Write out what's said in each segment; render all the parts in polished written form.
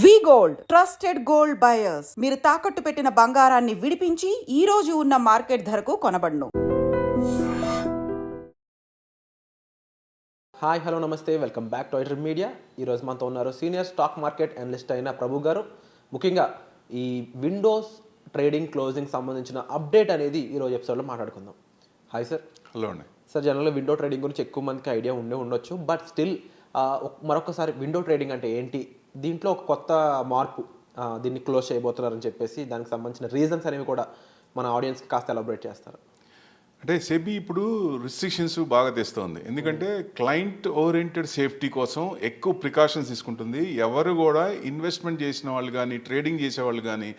వి gold trusted gold buyers. మీరు తాకట్టు పెట్టిన బంగారాన్ని విడిపించి ఈ రోజు ఉన్న మార్కెట్ ధరకు కొనబడును. హాయ్ హలో నమస్తే, welcome back to iDream media. ఈరోజు మనతో ఉన్నారు సీనియర్ స్టాక్ మార్కెట్ అనలిస్ట్ అయిన ప్రభు గారు. ముఖ్యంగా ఈ విండోస్ ట్రేడింగ్ క్లోజింగ్ సంబంధించిన అప్డేట్ అనేది ఈరోజు ఎపిసోడ్లో మాట్లాడుకుందాం. Hi sir. హలో అండి. సార్, జనరల్గా విండో ట్రేడింగ్ గురించి ఎక్కువ మందికి ఐడియా ఉండొచ్చు, బట్ స్టిల్ మరొకసారి విండో ట్రేడింగ్ అంటే ఏంటి, దీంట్లో ఒక కొత్త మార్పు, దీన్ని క్లోజ్ చేయబోతున్నారని చెప్పేసి దానికి సంబంధించిన రీజన్స్ అనేవి కూడా మన ఆడియన్స్కి కాస్త ఎలాబరేట్ చేస్తారు. అంటే సెబీ ఇప్పుడు రిస్ట్రిక్షన్స్ బాగా తెస్తుంది. ఎందుకంటే క్లయింట్ ఓరియంటెడ్ సేఫ్టీ కోసం ఎక్కువ ప్రికాషన్స్ తీసుకుంటుంది. ఎవరు కూడా ఇన్వెస్ట్మెంట్ చేసిన వాళ్ళు కానీ ట్రేడింగ్ చేసేవాళ్ళు కానీ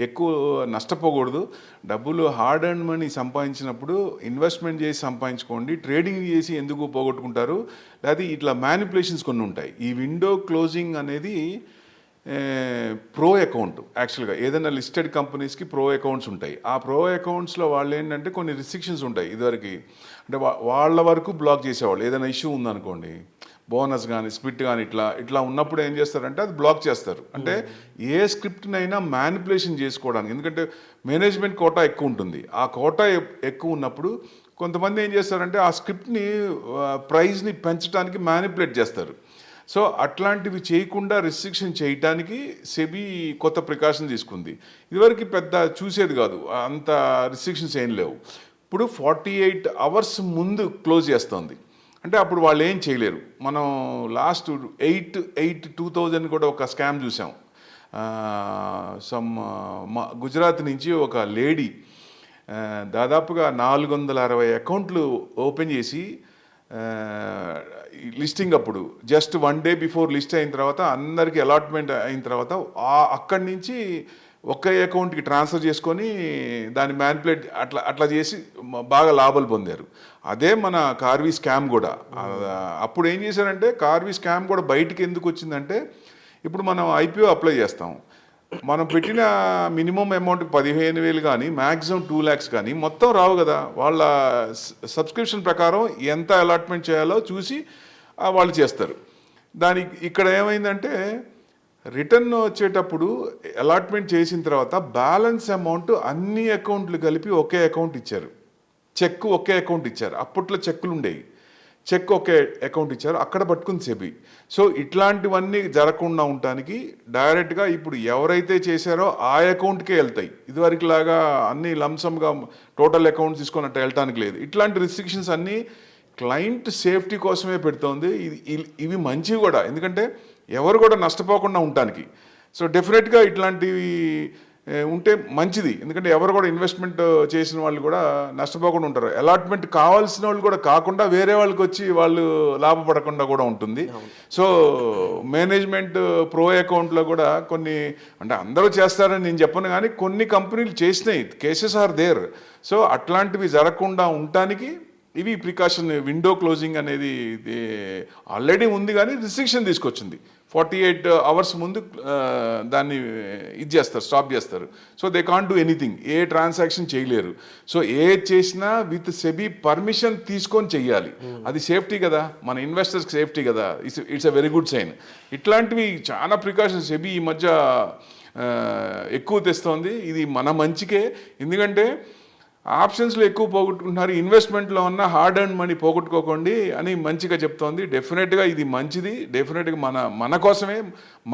ఎక్కువ నష్టపోకూడదు. డబ్బులు హార్డ్ అండ్ మనీ సంపాదించినప్పుడు ఇన్వెస్ట్మెంట్ చేసి సంపాదించుకోండి, ట్రేడింగ్ చేసి ఎందుకు పోగొట్టుకుంటారు. లేదా ఇట్లా మ్యానిపులేషన్స్ కొన్ని ఉంటాయి. ఈ విండో క్లోజింగ్ అనేది ప్రో అకౌంట్. యాక్చువల్గా ఏదైనా లిస్టెడ్ కంపెనీస్కి ప్రో అకౌంట్స్ ఉంటాయి. ఆ ప్రో అకౌంట్స్లో వాళ్ళు ఏంటంటే కొన్ని రిస్ట్రిక్షన్స్ ఉంటాయి. ఇదివరకు అంటే వాళ్ళ వరకు బ్లాక్ చేసేవాళ్ళు. ఏదైనా ఇష్యూ ఉందనుకోండి, బోనస్ కానీ స్ప్లిట్ కానీ ఇట్లా ఉన్నప్పుడు ఏం చేస్తారంటే అది బ్లాక్ చేస్తారు. అంటే ఏ స్క్రిప్ట్నైనా మ్యానిపులేషన్ చేసుకోవడానికి, ఎందుకంటే మేనేజ్మెంట్ కోటా ఎక్కువ ఉంటుంది. ఆ కోటా ఎక్కువ ఉన్నప్పుడు కొంతమంది ఏం చేస్తారంటే ఆ స్క్రిప్ట్ని ప్రైజ్ని పెంచడానికి మ్యానిపులేట్ చేస్తారు. సో అట్లాంటివి చేయకుండా రిస్ట్రిక్షన్ చేయడానికి సెబీ కొత్త ప్రికాషన్ తీసుకుంది. ఇదివరకు పెద్ద చూసేది కాదు, అంత రిస్ట్రిక్షన్స్ ఏం లేవు. ఇప్పుడు 48 hours ముందు క్లోజ్ చేస్తుంది. అంటే అప్పుడు వాళ్ళు ఏం చేయలేరు. మనం లాస్ట్ 8/8/2000 కూడా ఒక స్కామ్ చూసాం. గుజరాత్ నుంచి ఒక లేడీ దాదాపుగా 460 అకౌంట్లు ఓపెన్ చేసి లిస్టింగ్ అప్పుడు జస్ట్ 1 day బిఫోర్ లిస్ట్ అయిన తర్వాత అందరికీ అలాట్మెంట్ అయిన తర్వాత అక్కడి నుంచి ఒక్క అకౌంట్కి ట్రాన్స్ఫర్ చేసుకొని దాన్ని మ్యానిపులేట్ అట్లా చేసి బాగా లాభాలు పొందారు. అదే మన కార్వీ స్కామ్ కూడా. అప్పుడు ఏం చేశారంటే కార్వీ స్కామ్ కూడా బయటికి ఎందుకు వచ్చిందంటే, ఇప్పుడు మనం ఐపీఓ అప్లై చేస్తాం, మనం పెట్టిన మినిమం అమౌంట్ 15,000 కానీ మ్యాక్సిమం 2 lakhs కానీ మొత్తం రావు కదా. వాళ్ళ సబ్స్క్రిప్షన్ ప్రకారం ఎంత అలాట్మెంట్ చేయాలో చూసి వాళ్ళు చేస్తారు. దానికి ఇక్కడ ఏమైందంటే రిటర్న్ వచ్చేటప్పుడు అలాట్మెంట్ చేసిన తర్వాత బ్యాలెన్స్ అమౌంట్ అన్ని అకౌంట్లు కలిపి ఒకే అకౌంట్ ఇచ్చారు. చెక్ ఒకే అకౌంట్ ఇచ్చారు. అప్పట్లో చెక్కులు ఉండేవి, చెక్ ఒకే అకౌంట్ ఇచ్చారు. అక్కడ పట్టుకుంది సెబీ. సో ఇట్లాంటివన్నీ జరగకుండా ఉండటానికి డైరెక్ట్గా ఇప్పుడు ఎవరైతే చేశారో ఆ అకౌంట్కే వెళ్తాయి. ఇదివరకు లాగా అన్ని లంసమ్గా టోటల్ అకౌంట్స్ తీసుకొని అట్లా వెళ్ళటానికి లేదు. ఇట్లాంటి రిస్ట్రిక్షన్స్ అన్నీ క్లయింట్ సేఫ్టీ కోసమే పెడుతోంది. ఇవి మంచివి కూడా, ఎందుకంటే ఎవరు కూడా నష్టపోకుండా ఉండటానికి. సో డెఫినెట్గా ఇట్లాంటివి ఉంటే మంచిది. ఎందుకంటే ఎవరు కూడా ఇన్వెస్ట్మెంట్ చేసిన వాళ్ళు కూడా నష్టపోకుండా ఉంటారు. అలాట్మెంట్ కావాల్సిన వాళ్ళు కూడా కాకుండా వేరే వాళ్ళకి వచ్చి వాళ్ళు లాభపడకుండా కూడా ఉంటుంది. సో మేనేజ్మెంట్ ప్రో అకౌంట్లో కూడా కొన్ని, అంటే అందరూ చేస్తారని నేను చెప్పను కానీ కొన్ని కంపెనీలు చేసినాయి, కేసెస్ ఆర్ దేర్. సో అట్లాంటివి జరగకుండా ఉండటానికి ఇవి ప్రికాషన్. విండో క్లోజింగ్ అనేది ఆల్రెడీ ఉంది కానీ రిస్ట్రిక్షన్ తీసుకొచ్చింది. 48 hours ముందు దాన్ని చేస్తారు, స్టాప్ చేస్తారు. So they can't do anything, A transaction చేయలేరు. సో ఏ చేసినా విత్ సెబీ పర్మిషన్ తీసుకొని చెయ్యాలి. అది సేఫ్టీ కదా, మన ఇన్వెస్టర్స్కి సేఫ్టీ కదా. It's a very good sign. ఇట్లాంటివి చాలా ప్రికాషన్స్ సెబీ ఈ మధ్య ఎక్కువ తెస్తోంది. ఇది మన మంచికే, ఎందుకంటే ఆప్షన్స్లో ఎక్కువ పోగొట్టుకుంటున్నారు, ఇన్వెస్ట్మెంట్లో ఉన్న హార్డ్ అండ్ మనీ పోగొట్టుకోకండి అని మంచిగా చెప్తోంది. డెఫినెట్గా ఇది మంచిది. డెఫినెట్గా మన కోసమే,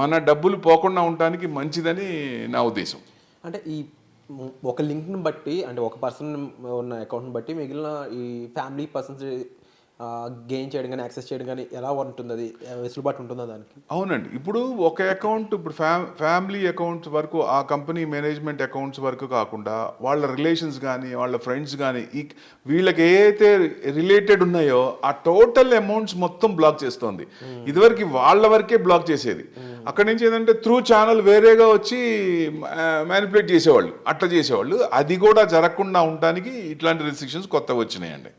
మన డబ్బులు పోకుండా ఉండటానికి మంచిదని నా ఉద్దేశం. అంటే ఈ ఒక లింక్ని బట్టి, అంటే ఒక పర్సన్ ఉన్న అకౌంట్ని బట్టి మిగిలిన ఈ ఫ్యామిలీ పర్సన్స్ గెయిన్ చేయడం కానీ యాక్సెస్ చేయడం కానీ ఎలా ఉంటుంది, అది వెసులుబాటు ఉంటుందా దానికి? అవునండి. ఇప్పుడు ఒక అకౌంట్, ఇప్పుడు ఫ్యామిలీ అకౌంట్స్ వరకు, ఆ కంపెనీ మేనేజ్మెంట్ అకౌంట్స్ వరకు కాకుండా వాళ్ళ రిలేషన్స్ కానీ వాళ్ళ ఫ్రెండ్స్ కానీ వీళ్ళకి ఏదైతే రిలేటెడ్ ఉన్నాయో ఆ టోటల్ అమౌంట్స్ మొత్తం బ్లాక్ చేస్తుంది. ఇదివరకు వాళ్ళ వరకే బ్లాక్ చేసేది. అక్కడి నుంచి ఏంటంటే త్రూ ఛానల్ వేరేగా వచ్చి మ్యానిపులేట్ చేసేవాళ్ళు, అట్లా చేసేవాళ్ళు. అది కూడా జరగకుండా ఉండటానికి ఇట్లాంటి రిస్ట్రిక్షన్స్ కొత్తగా వచ్చినాయండి.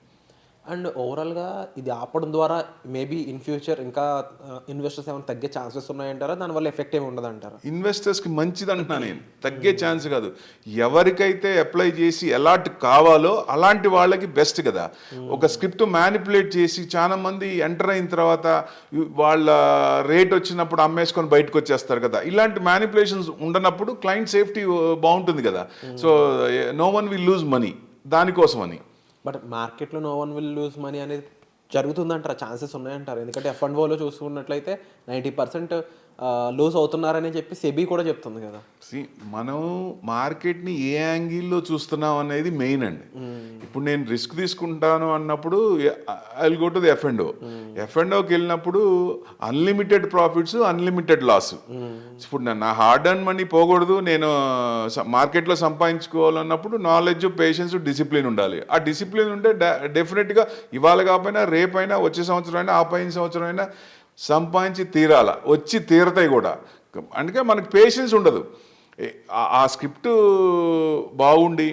అండ్ ఓవరాల్గా ఇది ఆపడం ద్వారా మేబీ ఇన్ ఫ్యూచర్ ఇంకా ఇన్వెస్టర్స్ ఏమైనా తగ్గే ఛాన్సెస్ ఉన్నాయంటారా, దానివల్ల ఎఫెక్ట్ ఏమి ఉండదు అంటారా? ఇన్వెస్టర్స్కి మంచిది అంటున్నా నేను, తగ్గే ఛాన్స్ కాదు. ఎవరికైతే అప్లై చేసి అలాట్ కావాలో అలాంటి వాళ్ళకి బెస్ట్ కదా. ఒక స్క్రిప్ట్ మ్యానిపులేట్ చేసి చాలా మంది ఎంటర్ అయిన తర్వాత వాళ్ళ రేట్ వచ్చినప్పుడు అమ్మేసుకొని బయటకు వచ్చేస్తారు కదా. ఇలాంటి మ్యానిపులేషన్స్ ఉండనప్పుడు క్లయింట్ సేఫ్టీ బాగుంటుంది కదా. So no one will lose money దానికోసం అని. బట్ మార్కెట్లో no one will lose money అనేది జరుగుతుందంటారా, ఛాన్సెస్ ఉన్నాయంటారు? ఎందుకంటే F&Oలో చూసుకున్నట్లయితే 90% లూజ్ అవుతున్నారని చెప్పి సెబీ కూడా చెప్తుంది కదా. మనం మార్కెట్ని ఏ యాంగిల్లో చూస్తున్నాం అనేది మెయిన్ అండి. ఇప్పుడు నేను రిస్క్ తీసుకుంటాను అన్నప్పుడు I will go to the F&Oకి వెళ్ళినప్పుడు అన్లిమిటెడ్ ప్రాఫిట్స్, అన్లిమిటెడ్ లాస్. ఇప్పుడు నా హార్డ్ అండ్ మనీ పోకూడదు, నేను మార్కెట్లో సంపాదించుకోవాలన్నప్పుడు నాలెడ్జ్, పేషెన్స్, డిసిప్లిన్ ఉండాలి. ఆ డిసిప్లిన్ ఉంటే డెఫినెట్గా ఇవాళ కాకపోయినా రేపైనా, వచ్చే సంవత్సరం అయినా, ఆ పైన సంవత్సరం అయినా సంపాదించి తీరాల, వచ్చి తీరతాయి కూడా. అందుకే మనకి పేషెన్స్ ఉండదు. ఆ స్క్రిప్ట్ బాగుండి,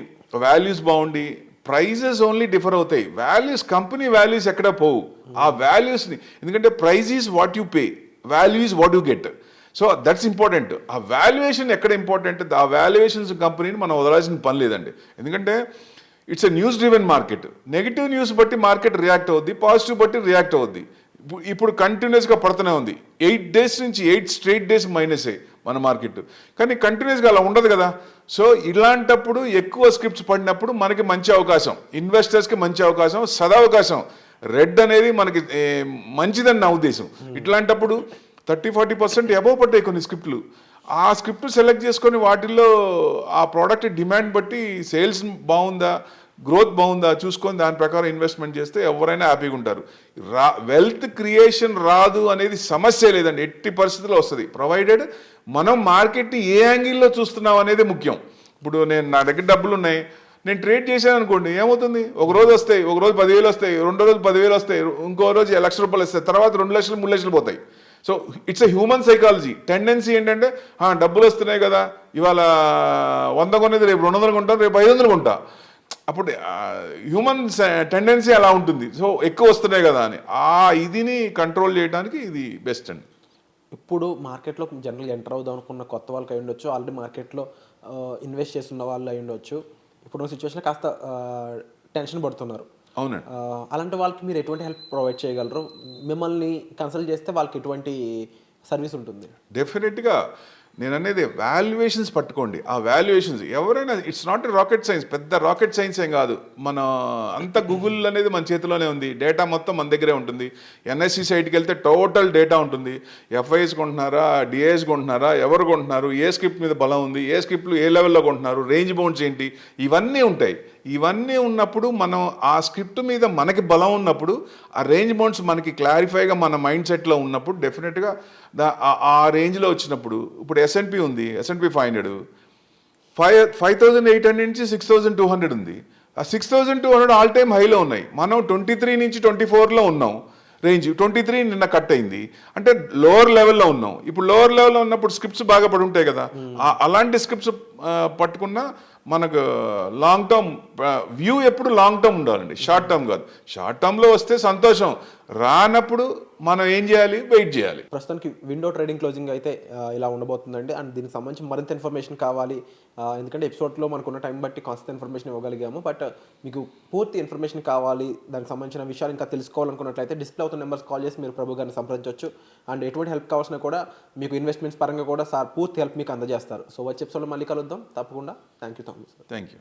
వాల్యూస్ బాగుండి, ప్రైజెస్ ఓన్లీ డిఫర్ అవుతాయి. వాల్యూస్, కంపెనీ వాల్యూస్ ఎక్కడ పోవు. ఆ వాల్యూస్ని, ఎందుకంటే price is what you pay, value is what you get. So that's important. ఆ వాల్యుయేషన్ ఎక్కడ ఇంపార్టెంట్, ఆ వాల్యుయేషన్స్ కంపెనీని మనం వదలాల్సిన పని లేదండి. ఎందుకంటే it's a news driven market. Negative news బట్టి మార్కెట్ రియాక్ట్ అవుద్ది, పాజిటివ్ బట్టి రియాక్ట్ అవుద్ది. ఇప్పుడు కంటిన్యూస్గా పడుతూనే ఉంది. 8 days నుంచి 8 straight days మైనసే మన మార్కెట్. కానీ కంటిన్యూస్గా అలా ఉండదు కదా. సో ఇలాంటప్పుడు ఎక్కువ స్క్రిప్ట్స్ పడినప్పుడు మనకి మంచి అవకాశం, ఇన్వెస్టర్స్కి మంచి అవకాశం, సదావకాశం. రెడ్ అనేది మనకి మంచిదని నా ఉద్దేశం. ఇట్లాంటప్పుడు 30-40% అబోవ్ పడ్డాయి కొన్ని స్క్రిప్ట్లు. ఆ స్క్రిప్ట్ సెలెక్ట్ చేసుకొని వాటిల్లో ఆ ప్రోడక్ట్ డిమాండ్ బట్టి సేల్స్ బాగుందా, గ్రోత్ బాగుందా చూసుకొని దాని ప్రకారం ఇన్వెస్ట్మెంట్ చేస్తే ఎవరైనా హ్యాపీగా ఉంటారు. వెల్త్ క్రియేషన్ రాదు అనేది సమస్య లేదండి, ఎట్టి పరిస్థితుల్లో వస్తుంది. ప్రొవైడెడ్ మనం మార్కెట్ని ఏ యాంగిల్లో చూస్తున్నాం అనేది ముఖ్యం. ఇప్పుడు నా దగ్గర డబ్బులు ఉన్నాయి, నేను ట్రేడ్ చేశాను అనుకోండి, ఏమవుతుంది? ఒక రోజు వస్తాయి, ఒక రోజు 10,000 వస్తాయి, రెండో రోజు 10,000 వస్తాయి, ఇంకో రోజు 1,00,000 రూపాయలు వస్తాయి, తర్వాత 2 లక్షలు 3 లక్షలు పోతాయి. So it's a human psychology. Tendency ఏంటంటే డబ్బులు వస్తున్నాయి కదా, ఇవాళ 100 కొనేది రేపు 200 కొంటాను, రేపు 500 కొంటా. అప్పుడు హ్యూమన్ టెండెన్సీ అలా ఉంటుంది. సో ఎక్కువ వస్తున్నాయి కదా అని ఆ ఇదిని కంట్రోల్ చేయడానికి ఇది బెస్ట్ అండి. ఇప్పుడు మార్కెట్లో జనరల్గా ఎంటర్ అవుదాం అనుకున్న కొత్త వాళ్ళకి అయి ఉండొచ్చు, ఆల్రెడీ మార్కెట్లో ఇన్వెస్ట్ చేస్తున్న వాళ్ళు అయి ఉండొచ్చు. ఇప్పుడు సిచ్యువేషన్ కాస్త టెన్షన్ పడుతున్నారు. అవునండి. అలాంటి వాళ్ళకి మీరు ఎటువంటి హెల్ప్ ప్రొవైడ్ చేయగలరు? మిమ్మల్ని కన్సల్ట్ చేస్తే వాళ్ళకి ఎటువంటి సర్వీస్ ఉంటుంది? డెఫినెట్గా నేను అనేది వాల్యుయేషన్స్ పట్టుకోండి. ఆ వాల్యుయేషన్స్ ఎవరైనా, ఇట్స్ నాట్ రాకెట్ సైన్స్, పెద్ద రాకెట్ సైన్స్ ఏం కాదు. మన అంత గూగుల్ అనేది మన చేతిలోనే ఉంది, డేటా మొత్తం మన దగ్గరే ఉంటుంది. ఎన్ఎస్సి సైట్కి వెళ్తే టోటల్ డేటా ఉంటుంది. ఎఫ్ఐఎస్ కొంటున్నారా, డిఐఎస్ కొంటున్నారా, ఎవరు కొంటున్నారు, ఏ స్క్రిప్ట్ మీద బలం ఉంది, ఏ స్క్రిప్ట్లు ఏ లెవెల్లో కొంటున్నారు, రేంజ్ బౌండ్స్ ఏంటి, ఇవన్నీ ఉంటాయి. ఇవన్నీ ఉన్నప్పుడు మనం ఆ స్క్రిప్ట్ మీద మనకి బలం ఉన్నప్పుడు, ఆ రేంజ్ బౌండ్స్ మనకి క్లారిఫైగా మన మైండ్ సెట్లో ఉన్నప్పుడు డెఫినెట్గా ఆ రేంజ్లో వచ్చినప్పుడు, ఇప్పుడు S&P ఉంది, S&P 500 5,800 నుంచి 6,200 ఉంది. ఆ 6,200 ఆల్ టైమ్ హైలో ఉన్నాయి. మనం 23 నుంచి 24లో ఉన్నాం. రేంజ్ 23 నిన్న కట్ అయింది అంటే లోవర్ లెవెల్లో ఉన్నాం. ఇప్పుడు లోవర్ లెవెల్లో ఉన్నప్పుడు స్క్రిప్ట్స్ బాగా పడి ఉంటాయి కదా. అలాంటి స్క్రిప్ట్స్ పట్టుకున్న మనకు లాంగ్ టర్మ్ వ్యూ ఎప్పుడు లాంగ్ టర్మ్ ఉండాలండి, షార్ట్ టర్మ్ కాదు. షార్ట్ టర్మ్లో వస్తే సంతోషం, రానప్పుడు మనం ఏం చేయాలి, వెయిట్ చేయాలి. ప్రస్తుతానికి విండో ట్రేడింగ్ క్లోజింగ్ అయితే ఇలా ఉండబోతుందండి. అండ్ దీనికి సంబంధించి మరింత ఇన్ఫర్మేషన్ కావాలి, ఎందుకంటే ఎపిసోడ్లో మనకున్న టైం బట్టి కాస్త ఇన్ఫర్మేషన్ ఇవ్వగలిగాము. బట్ మీకు పూర్తి ఇన్ఫర్మేషన్ కావాలి, దానికి సంబంధించిన విషయాలు ఇంకా తెలుసుకోవాలనుకున్నట్లయితే డిస్ప్లే అవుతున్న నెంబర్స్ కాల్ చేసి మీరు ప్రభు గారిని సంప్రదించవచ్చు. అండ్ ఎటువంటి హెల్ప్ కావాల్సిన కూడా మీకు ఇన్వెస్ట్మెంట్స్ పరంగా కూడా సార్ పూర్తి హెల్ప్ మీకు అందజేస్తారు. సో వచ్చే ఎపిసోడ్లో మళ్ళీ కలుద్దాం తప్పకుండా. Thank you. Thank you.